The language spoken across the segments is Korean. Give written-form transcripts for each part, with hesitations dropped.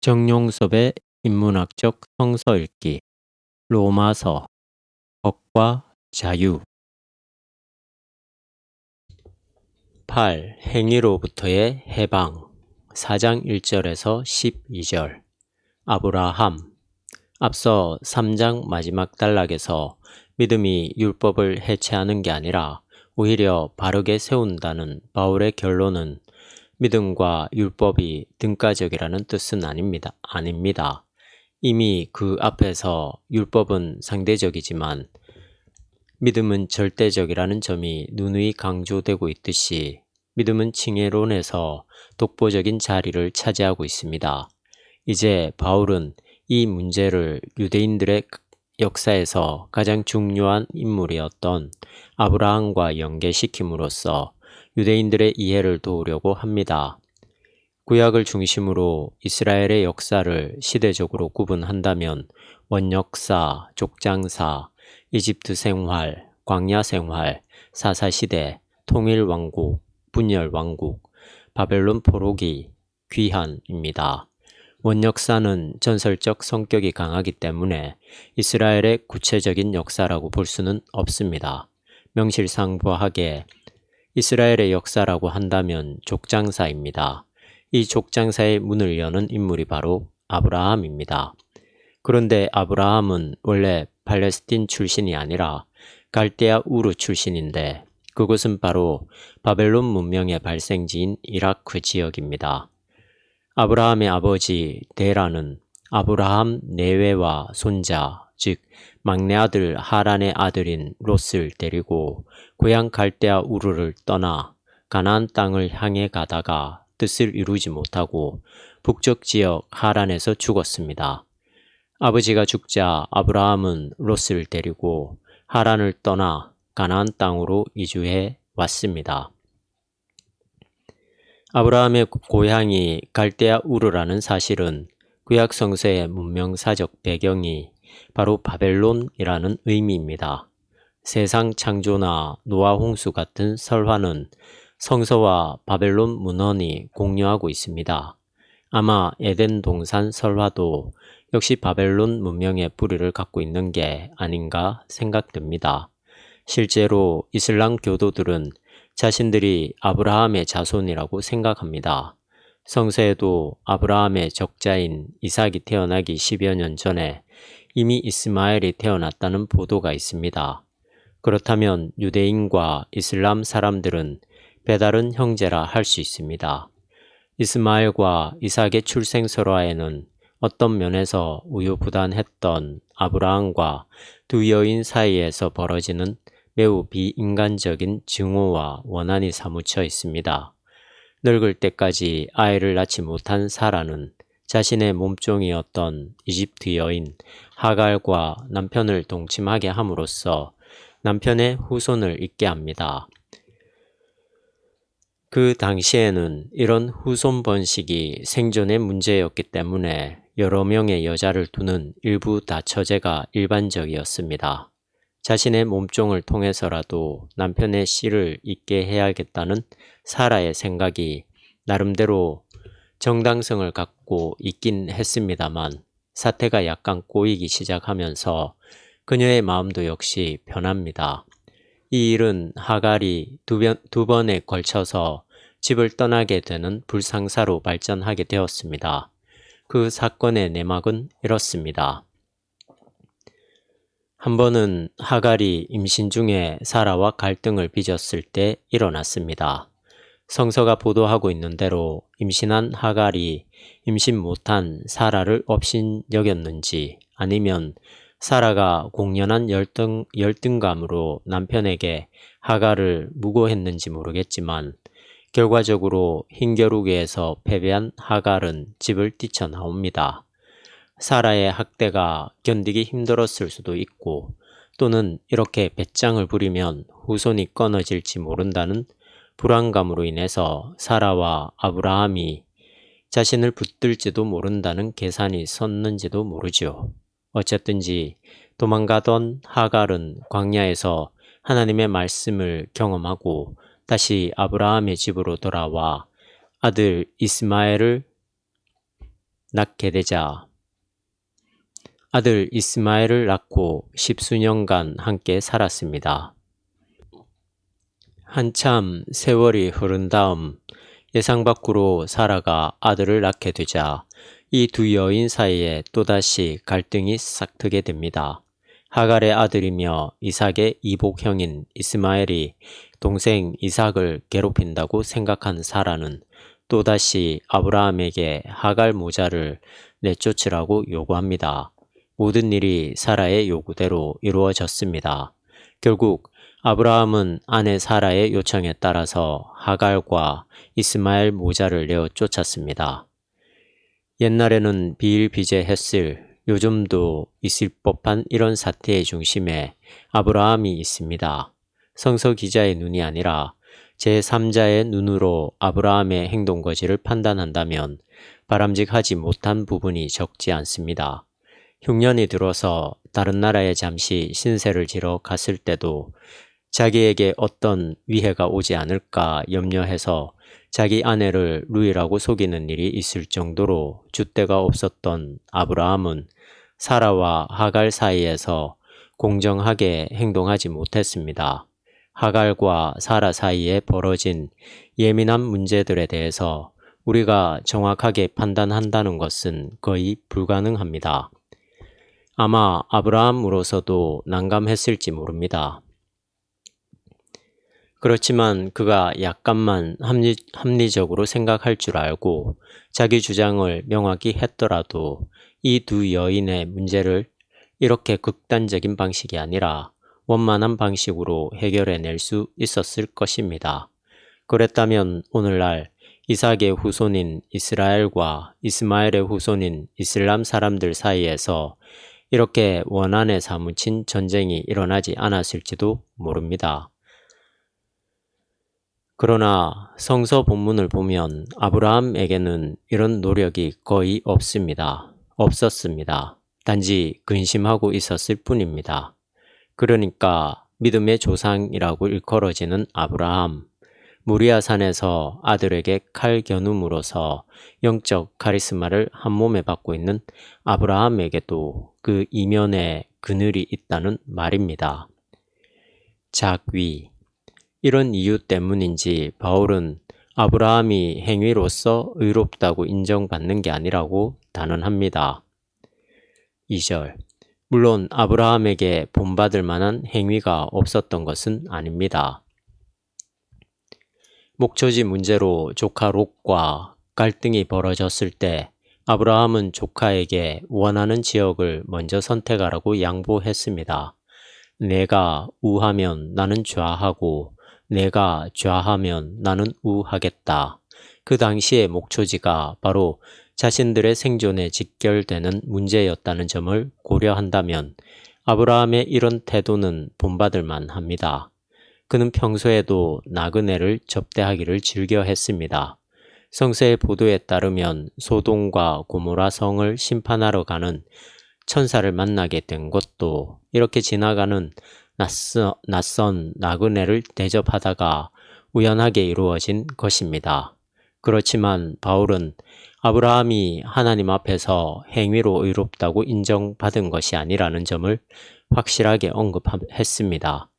정용섭의 인문학적 성서 읽기 로마서 법과 자유 8. 행위로부터의 해방 4장 1절에서 12절 아브라함 앞서 3장 마지막 단락에서 믿음이 율법을 해체하는 게 아니라 오히려 바르게 세운다는 바울의 결론은 믿음과 율법이 등가적이라는 뜻은 아닙니다. 이미 그 앞에서 율법은 상대적이지만 믿음은 절대적이라는 점이 누누이 강조되고 있듯이 믿음은 칭해론에서 독보적인 자리를 차지하고 있습니다. 이제 바울은 이 문제를 유대인들의 역사에서 가장 중요한 인물이었던 아브라함과 연계시킴으로써 유대인들의 이해를 도우려고 합니다. 구약을 중심으로 이스라엘의 역사를 시대적으로 구분한다면 원역사, 족장사, 이집트 생활, 광야 생활, 사사시대, 통일왕국, 분열왕국, 바벨론 포로기, 귀환입니다. 원역사는 전설적 성격이 강하기 때문에 이스라엘의 구체적인 역사라고 볼 수는 없습니다. 명실상부하게 이스라엘의 역사라고 한다면 족장사입니다. 이 족장사의 문을 여는 인물이 바로 아브라함입니다. 그런데 아브라함은 원래 팔레스틴 출신이 아니라 갈대아 우르 출신인데 그곳은 바로 바벨론 문명의 발생지인 이라크 지역입니다. 아브라함의 아버지 데라는 아브라함 내외와 손자, 즉 막내 아들 하란의 아들인 롯을 데리고 고향 갈대아 우르를 떠나 가나안 땅을 향해 가다가 뜻을 이루지 못하고 북쪽 지역 하란에서 죽었습니다. 아버지가 죽자 아브라함은 롯을 데리고 하란을 떠나 가나안 땅으로 이주해 왔습니다. 아브라함의 고향이 갈대아 우르라는 사실은 구약 성서의 문명사적 배경이 바로 바벨론이라는 의미입니다. 세상 창조나 노아 홍수 같은 설화는 성서와 바벨론 문헌이 공유하고 있습니다. 아마 에덴 동산 설화도 역시 바벨론 문명의 뿌리를 갖고 있는 게 아닌가 생각됩니다. 실제로 이슬람 교도들은 자신들이 아브라함의 자손이라고 생각합니다. 성서에도 아브라함의 적자인 이삭이 태어나기 10여 년 전에 이미 이스마엘이 태어났다는 보도가 있습니다. 그렇다면 유대인과 이슬람 사람들은 배다른 형제라 할 수 있습니다. 이스마엘과 이삭의 출생설화에는 어떤 면에서 우유부단했던 아브라함과 두 여인 사이에서 벌어지는 매우 비인간적인 증오와 원한이 사무쳐 있습니다. 늙을 때까지 아이를 낳지 못한 사라는 자신의 몸종이었던 이집트 여인 하갈과 남편을 동침하게 함으로써 남편의 후손을 잇게 합니다. 그 당시에는 이런 후손 번식이 생존의 문제였기 때문에 여러 명의 여자를 두는 일부 다처제가 일반적이었습니다. 자신의 몸종을 통해서라도 남편의 씨를 잇게 해야겠다는 사라의 생각이 나름대로 정당성을 갖고 있긴 했습니다만 사태가 약간 꼬이기 시작하면서 그녀의 마음도 역시 변합니다. 이 일은 하갈이 두 번에 걸쳐서 집을 떠나게 되는 불상사로 발전하게 되었습니다. 그 사건의 내막은 이렇습니다. 한 번은 하갈이 임신 중에 사라와 갈등을 빚었을 때 일어났습니다. 성서가 보도하고 있는 대로 임신한 하갈이 임신 못한 사라를 업신여겼는지 아니면 사라가 공연한 열등감으로 남편에게 하갈을 무고했는지 모르겠지만 결과적으로 흰겨루기에서 패배한 하갈은 집을 뛰쳐나옵니다. 사라의 학대가 견디기 힘들었을 수도 있고 또는 이렇게 배짱을 부리면 후손이 끊어질지 모른다는 불안감으로 인해서 사라와 아브라함이 자신을 붙들지도 모른다는 계산이 섰는지도 모르죠. 어쨌든지 도망가던 하갈은 광야에서 하나님의 말씀을 경험하고 다시 아브라함의 집으로 돌아와 아들 이스마엘을 낳게 되자 아들 이스마엘을 낳고 10수년간 함께 살았습니다. 한참 세월이 흐른 다음 예상 밖으로 사라가 아들을 낳게 되자 이 두 여인 사이에 또다시 갈등이 싹트게 됩니다. 하갈의 아들이며 이삭의 이복형인 이스마엘이 동생 이삭을 괴롭힌다고 생각한 사라는 또다시 아브라함에게 하갈 모자를 내쫓으라고 요구합니다. 모든 일이 사라의 요구대로 이루어졌습니다. 결국 아브라함은 아내 사라의 요청에 따라서 하갈과 이스마엘 모자를 내어 쫓았습니다. 옛날에는 비일비재했을, 요즘도 있을 법한 이런 사태의 중심에 아브라함이 있습니다. 성서 기자의 눈이 아니라 제3자의 눈으로 아브라함의 행동거지를 판단한다면 바람직하지 못한 부분이 적지 않습니다. 흉년이 들어서 다른 나라에 잠시 신세를 지러 갔을 때도 자기에게 어떤 위해가 오지 않을까 염려해서 자기 아내를 루이라고 속이는 일이 있을 정도로 줏대가 없었던 아브라함은 사라와 하갈 사이에서 공정하게 행동하지 못했습니다. 하갈과 사라 사이에 벌어진 예민한 문제들에 대해서 우리가 정확하게 판단한다는 것은 거의 불가능합니다. 아마 아브라함으로서도 난감했을지 모릅니다. 그렇지만 그가 약간만 합리적으로 생각할 줄 알고 자기 주장을 명확히 했더라도 이 두 여인의 문제를 이렇게 극단적인 방식이 아니라 원만한 방식으로 해결해낼 수 있었을 것입니다. 그랬다면 오늘날 이삭의 후손인 이스라엘과 이스마엘의 후손인 이슬람 사람들 사이에서 이렇게 원한에 사무친 전쟁이 일어나지 않았을지도 모릅니다. 그러나 성서 본문을 보면 아브라함에게는 이런 노력이 거의 없었습니다. 단지 근심하고 있었을 뿐입니다. 그러니까 믿음의 조상이라고 일컬어지는 아브라함, 무리아 산에서 아들에게 칼 겨눔으로써 영적 카리스마를 한 몸에 받고 있는 아브라함에게도 그 이면에 그늘이 있다는 말입니다. 작위. 이런 이유 때문인지 바울은 아브라함이 행위로서 의롭다고 인정받는 게 아니라고 단언합니다. 2절. 물론 아브라함에게 본받을 만한 행위가 없었던 것은 아닙니다. 목초지 문제로 조카 롯과 갈등이 벌어졌을 때 아브라함은 조카에게 원하는 지역을 먼저 선택하라고 양보했습니다. 내가 우하면 나는 좌하고 내가 좌하면 나는 우하겠다. 그 당시의 목초지가 바로 자신들의 생존에 직결되는 문제였다는 점을 고려한다면 아브라함의 이런 태도는 본받을 만합니다. 그는 평소에도 나그네를 접대하기를 즐겨 했습니다. 성서의 보도에 따르면 소돔과 고모라 성을 심판하러 가는 천사를 만나게 된 것도 이렇게 지나가는 낯선 나그네를 대접하다가 우연하게 이루어진 것입니다. 그렇지만 바울은 아브라함이 하나님 앞에서 행위로 의롭다고 인정받은 것이 아니라는 점을 확실하게 언급했습니다.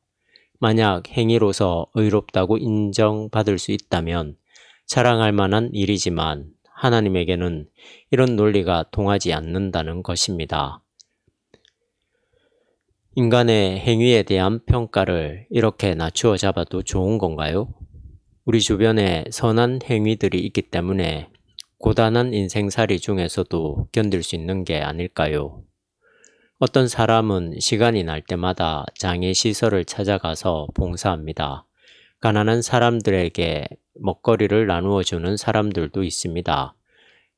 만약 행위로서 의롭다고 인정받을 수 있다면 자랑할 만한 일이지만 하나님에게는 이런 논리가 통하지 않는다는 것입니다. 인간의 행위에 대한 평가를 이렇게 낮추어 잡아도 좋은 건가요? 우리 주변에 선한 행위들이 있기 때문에 고단한 인생살이 중에서도 견딜 수 있는 게 아닐까요? 어떤 사람은 시간이 날 때마다 장애시설을 찾아가서 봉사합니다. 가난한 사람들에게 먹거리를 나누어주는 사람들도 있습니다.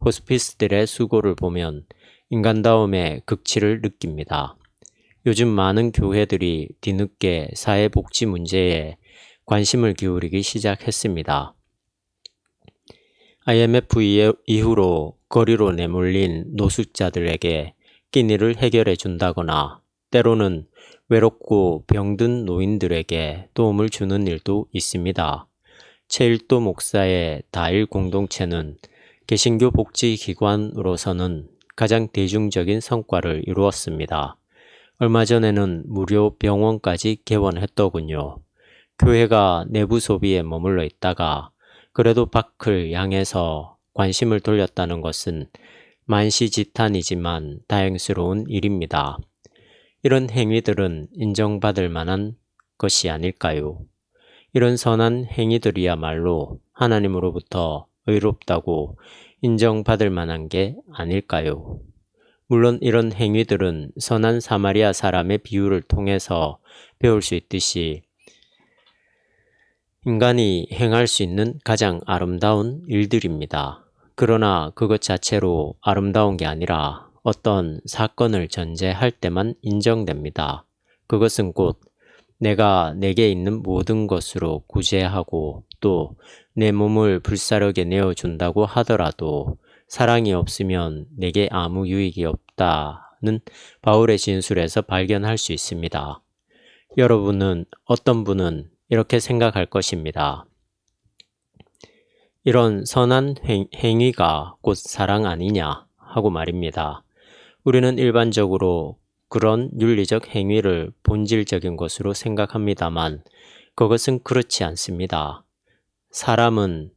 호스피스들의 수고를 보면 인간다움의 극치를 느낍니다. 요즘 많은 교회들이 뒤늦게 사회복지 문제에 관심을 기울이기 시작했습니다. IMF 이후로 거리로 내몰린 노숙자들에게 끼니를 해결해 준다거나 때로는 외롭고 병든 노인들에게 도움을 주는 일도 있습니다. 최일도 목사의 다일 공동체는 개신교 복지기관으로서는 가장 대중적인 성과를 이루었습니다. 얼마 전에는 무료 병원까지 개원했더군요. 교회가 내부 소비에 머물러 있다가 그래도 밖을 향해서 관심을 돌렸다는 것은 만시지탄이지만 다행스러운 일입니다. 이런 행위들은 인정받을 만한 것이 아닐까요? 이런 선한 행위들이야말로 하나님으로부터 의롭다고 인정받을 만한 게 아닐까요? 물론 이런 행위들은 선한 사마리아 사람의 비유를 통해서 배울 수 있듯이 인간이 행할 수 있는 가장 아름다운 일들입니다. 그러나 그것 자체로 아름다운 게 아니라 어떤 사건을 전제할 때만 인정됩니다. 그것은 곧 내가 내게 있는 모든 것으로 구제하고 또 내 몸을 불사르게 내어준다고 하더라도 사랑이 없으면 내게 아무 유익이 없다는 바울의 진술에서 발견할 수 있습니다. 여러분은 어떤 분은 이렇게 생각할 것입니다. 이런 선한 행위가 곧 사랑 아니냐 하고 말입니다. 우리는 일반적으로 그런 윤리적 행위를 본질적인 것으로 생각합니다만 그것은 그렇지 않습니다. 사람은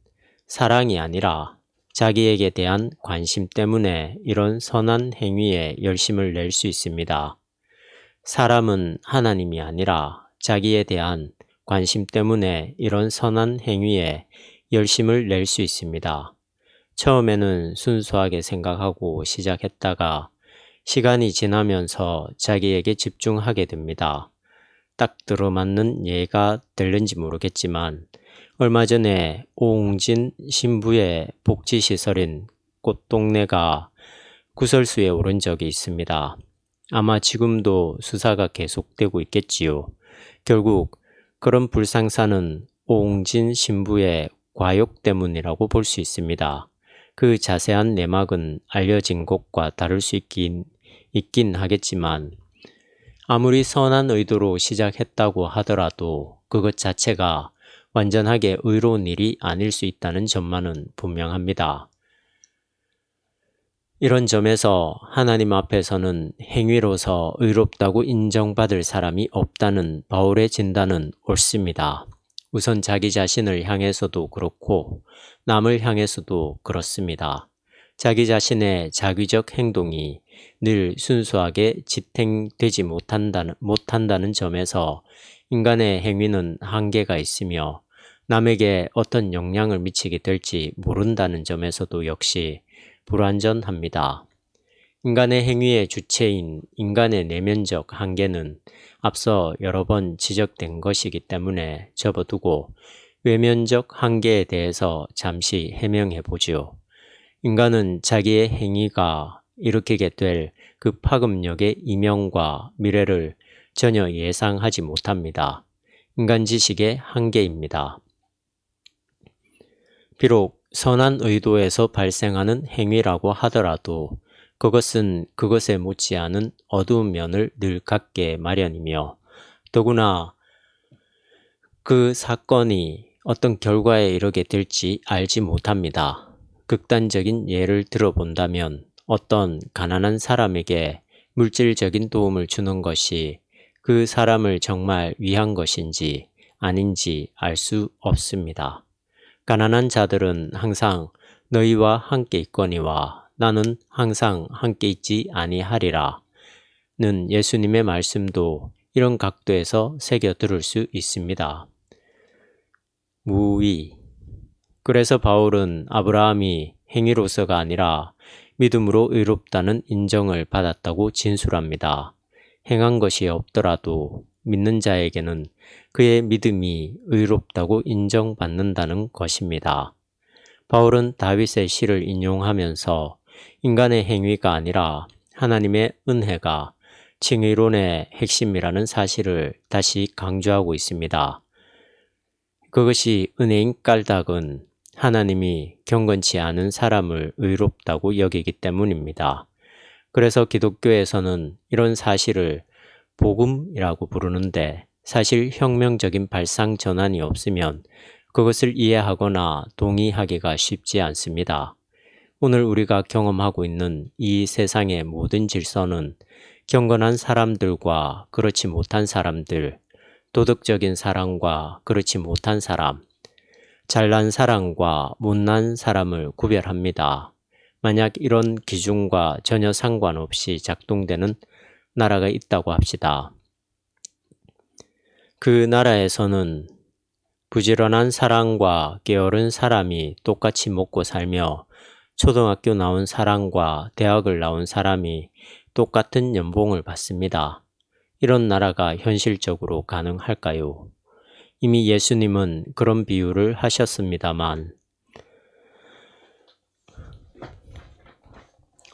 사랑이 아니라 자기에게 대한 관심 때문에 이런 선한 행위에 열심을 낼 수 있습니다. 사람은 하나님이 아니라 자기에 대한 관심 때문에 이런 선한 행위에 열심을 낼 수 있습니다. 처음에는 순수하게 생각하고 시작했다가 시간이 지나면서 자기에게 집중하게 됩니다. 딱 들어맞는 예가 될는지 모르겠지만 얼마 전에 오웅진 신부의 복지시설인 꽃동네가 구설수에 오른 적이 있습니다. 아마 지금도 수사가 계속되고 있겠지요. 결국 그런 불상사는 오웅진 신부의 과욕 때문이라고 볼 수 있습니다. 그 자세한 내막은 알려진 것과 다를 수 있긴 하겠지만 아무리 선한 의도로 시작했다고 하더라도 그것 자체가 완전하게 의로운 일이 아닐 수 있다는 점만은 분명합니다. 이런 점에서 하나님 앞에서는 행위로서 의롭다고 인정받을 사람이 없다는 바울의 진단은 옳습니다. 우선 자기 자신을 향해서도 그렇고 남을 향해서도 그렇습니다. 자기 자신의 자기적 행동이 늘 순수하게 지탱되지 못한다는 점에서 인간의 행위는 한계가 있으며 남에게 어떤 영향을 미치게 될지 모른다는 점에서도 역시 불완전합니다. 인간의 행위의 주체인 인간의 내면적 한계는 앞서 여러 번 지적된 것이기 때문에 접어두고 외면적 한계에 대해서 잠시 해명해 보지요. 인간은 자기의 행위가 일으키게 될 그 파급력의 이명과 미래를 전혀 예상하지 못합니다. 인간 지식의 한계입니다. 비록 선한 의도에서 발생하는 행위라고 하더라도 그것은 그것에 못지않은 어두운 면을 늘 갖게 마련이며 더구나 그 사건이 어떤 결과에 이르게 될지 알지 못합니다. 극단적인 예를 들어본다면 어떤 가난한 사람에게 물질적인 도움을 주는 것이 그 사람을 정말 위한 것인지 아닌지 알 수 없습니다. 가난한 자들은 항상 너희와 함께 있거니와 나는 항상 함께 있지 아니하리라 는 예수님의 말씀도 이런 각도에서 새겨 들을 수 있습니다. 무의. 그래서 바울은 아브라함이 행위로서가 아니라 믿음으로 의롭다는 인정을 받았다고 진술합니다. 행한 것이 없더라도 믿는 자에게는 그의 믿음이 의롭다고 인정받는다는 것입니다. 바울은 다윗의 시를 인용하면서 인간의 행위가 아니라 하나님의 은혜가 칭의론의 핵심이라는 사실을 다시 강조하고 있습니다. 그것이 은혜인 까닭은 하나님이 경건치 않은 사람을 의롭다고 여기기 때문입니다. 그래서 기독교에서는 이런 사실을 복음이라고 부르는데 사실 혁명적인 발상 전환이 없으면 그것을 이해하거나 동의하기가 쉽지 않습니다. 오늘 우리가 경험하고 있는 이 세상의 모든 질서는 경건한 사람들과 그렇지 못한 사람들, 도덕적인 사람과 그렇지 못한 사람, 잘난 사람과 못난 사람을 구별합니다. 만약 이런 기준과 전혀 상관없이 작동되는 나라가 있다고 합시다. 그 나라에서는 부지런한 사람과 게으른 사람이 똑같이 먹고 살며 초등학교 나온 사람과 대학을 나온 사람이 똑같은 연봉을 받습니다. 이런 나라가 현실적으로 가능할까요? 이미 예수님은 그런 비유를 하셨습니다만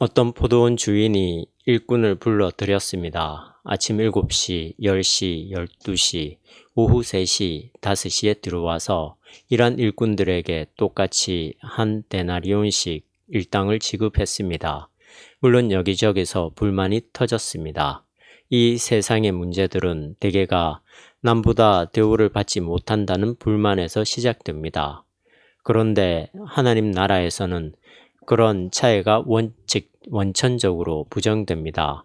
어떤 포도원 주인이 일꾼을 불러 들였습니다. 아침 7시, 10시, 12시, 오후 3시, 5시에 들어와서 일한 일꾼들에게 똑같이 한 데나리온씩 일당을 지급했습니다. 물론 여기저기서 불만이 터졌습니다. 이 세상의 문제들은 대개가 남보다 대우를 받지 못한다는 불만에서 시작됩니다. 그런데 하나님 나라에서는 그런 차이가 원천적으로 부정됩니다.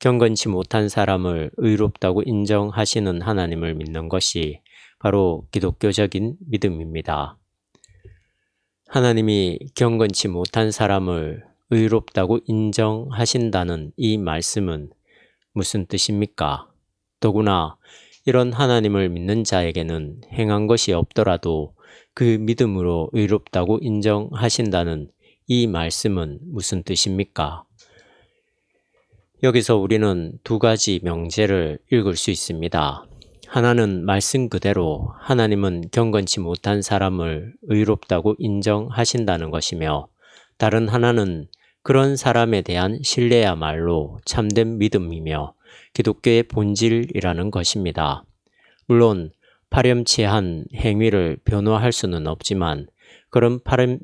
경건치 못한 사람을 의롭다고 인정하시는 하나님을 믿는 것이 바로 기독교적인 믿음입니다. 하나님이 경건치 못한 사람을 의롭다고 인정하신다는 이 말씀은 무슨 뜻입니까? 더구나 이런 하나님을 믿는 자에게는 행한 것이 없더라도 그 믿음으로 의롭다고 인정하신다는 이 말씀은 무슨 뜻입니까? 여기서 우리는 두 가지 명제를 읽을 수 있습니다. 하나는 말씀 그대로 하나님은 경건치 못한 사람을 의롭다고 인정하신다는 것이며, 다른 하나는 그런 사람에 대한 신뢰야말로 참된 믿음이며 기독교의 본질이라는 것입니다. 물론 파렴치한 행위를 변호할 수는 없지만 그런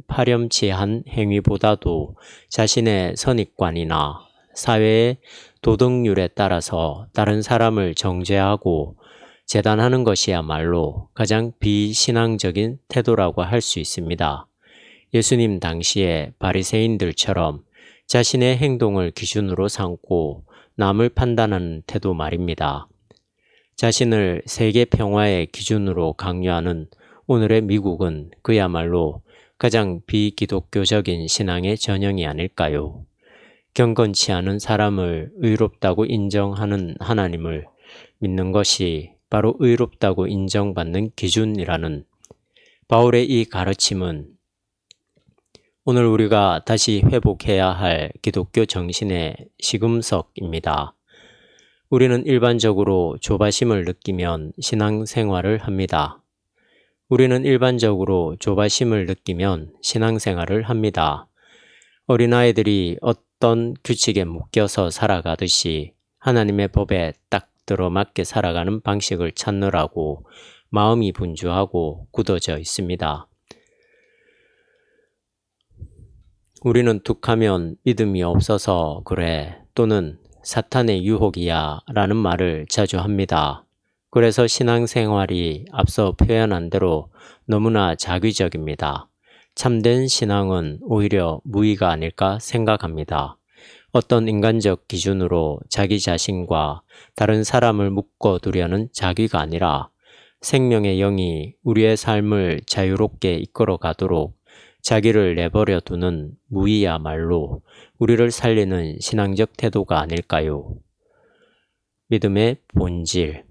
파렴치한 행위보다도 자신의 선입관이나 사회의 도덕률에 따라서 다른 사람을 정죄하고 재단하는 것이야말로 가장 비신앙적인 태도라고 할 수 있습니다. 예수님 당시에 바리새인들처럼 자신의 행동을 기준으로 삼고 남을 판단하는 태도 말입니다. 자신을 세계 평화의 기준으로 강요하는 오늘의 미국은 그야말로 가장 비기독교적인 신앙의 전형이 아닐까요? 경건치 않은 사람을 의롭다고 인정하는 하나님을 믿는 것이 바로 의롭다고 인정받는 기준이라는 바울의 이 가르침은 오늘 우리가 다시 회복해야 할 기독교 정신의 시금석입니다. 우리는 일반적으로 조바심을 느끼면 신앙생활을 합니다. 어린아이들이 어떤 규칙에 묶여서 살아가듯이 하나님의 법에 딱 들어맞게 살아가는 방식을 찾느라고 마음이 분주하고 굳어져 있습니다. 우리는 툭하면 믿음이 없어서 그래, 또는 사탄의 유혹이야 라는 말을 자주 합니다. 그래서 신앙생활이 앞서 표현한 대로 너무나 자기적입니다. 참된 신앙은 오히려 무의가 아닐까 생각합니다. 어떤 인간적 기준으로 자기 자신과 다른 사람을 묶어두려는 자기가 아니라 생명의 영이 우리의 삶을 자유롭게 이끌어 가도록 자기를 내버려 두는 무의야말로 우리를 살리는 신앙적 태도가 아닐까요? 믿음의 본질.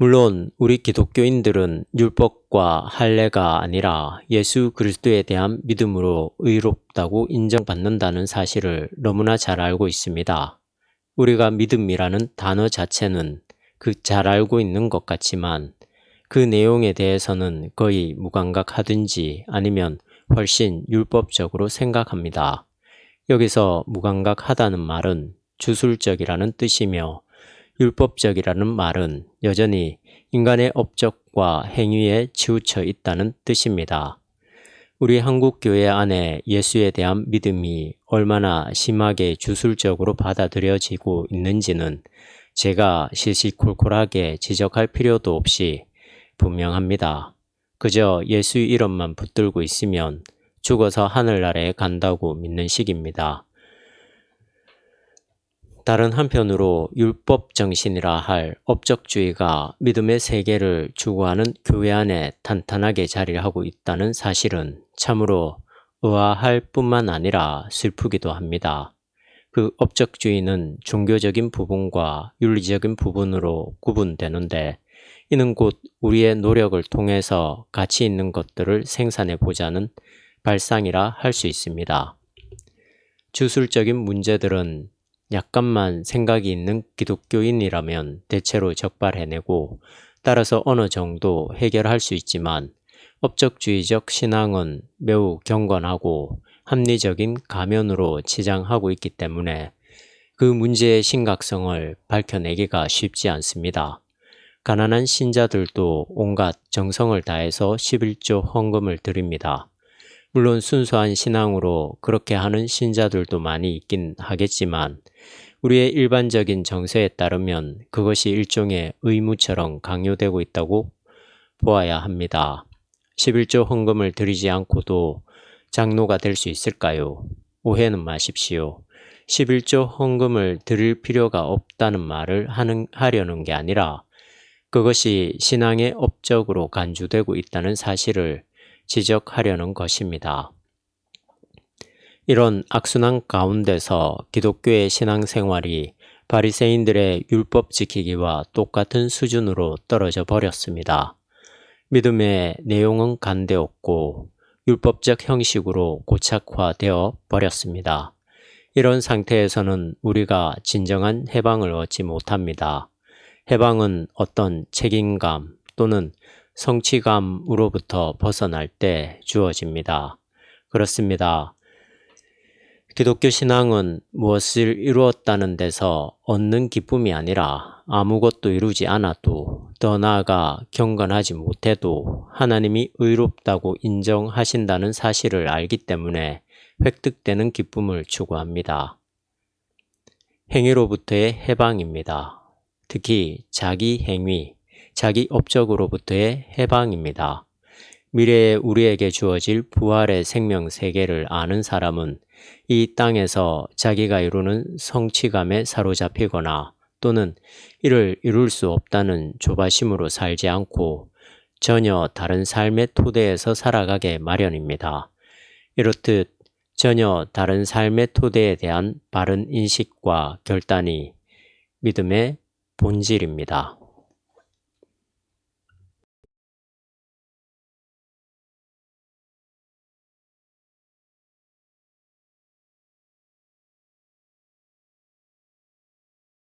물론 우리 기독교인들은 율법과 할례가 아니라 예수 그리스도에 대한 믿음으로 의롭다고 인정받는다는 사실을 너무나 잘 알고 있습니다. 우리가 믿음이라는 단어 자체는 그 잘 알고 있는 것 같지만 그 내용에 대해서는 거의 무감각하든지 아니면 훨씬 율법적으로 생각합니다. 여기서 무감각하다는 말은 주술적이라는 뜻이며 율법적이라는 말은 여전히 인간의 업적과 행위에 치우쳐 있다는 뜻입니다. 우리 한국교회 안에 예수에 대한 믿음이 얼마나 심하게 주술적으로 받아들여지고 있는지는 제가 시시콜콜하게 지적할 필요도 없이 분명합니다. 그저 예수 이름만 붙들고 있으면 죽어서 하늘나라에 간다고 믿는 식입니다. 다른 한편으로 율법 정신이라 할 업적주의가 믿음의 세계를 추구하는 교회 안에 탄탄하게 자리를 하고 있다는 사실은 참으로 의아할 뿐만 아니라 슬프기도 합니다. 그 업적주의는 종교적인 부분과 윤리적인 부분으로 구분되는데 이는 곧 우리의 노력을 통해서 가치 있는 것들을 생산해 보자는 발상이라 할 수 있습니다. 주술적인 문제들은 약간만 생각이 있는 기독교인이라면 대체로 적발해내고 따라서 어느 정도 해결할 수 있지만 업적주의적 신앙은 매우 경건하고 합리적인 가면으로 치장하고 있기 때문에 그 문제의 심각성을 밝혀내기가 쉽지 않습니다. 가난한 신자들도 온갖 정성을 다해서 11조 헌금을 드립니다. 물론 순수한 신앙으로 그렇게 하는 신자들도 많이 있긴 하겠지만 우리의 일반적인 정서에 따르면 그것이 일종의 의무처럼 강요되고 있다고 보아야 합니다. 11조 헌금을 드리지 않고도 장로가 될 수 있을까요? 오해는 마십시오. 11조 헌금을 드릴 필요가 없다는 말을 하려는 게 아니라 그것이 신앙의 업적으로 간주되고 있다는 사실을 지적하려는 것입니다. 이런 악순환 가운데서 기독교의 신앙생활이 바리새인들의 율법 지키기와 똑같은 수준으로 떨어져 버렸습니다. 믿음의 내용은 간되었고 율법적 형식으로 고착화되어 버렸습니다. 이런 상태에서는 우리가 진정한 해방을 얻지 못합니다. 해방은 어떤 책임감 또는 성취감으로부터 벗어날 때 주어집니다. 그렇습니다. 기독교 신앙은 무엇을 이루었다는 데서 얻는 기쁨이 아니라 아무것도 이루지 않아도 더 나아가 경건하지 못해도 하나님이 의롭다고 인정하신다는 사실을 알기 때문에 획득되는 기쁨을 추구합니다. 행위로부터의 해방입니다. 특히 자기 행위, 자기 업적으로부터의 해방입니다. 미래에 우리에게 주어질 부활의 생명 세계를 아는 사람은 이 땅에서 자기가 이루는 성취감에 사로잡히거나 또는 이를 이룰 수 없다는 조바심으로 살지 않고 전혀 다른 삶의 토대에서 살아가게 마련입니다. 이렇듯 전혀 다른 삶의 토대에 대한 바른 인식과 결단이 믿음의 본질입니다.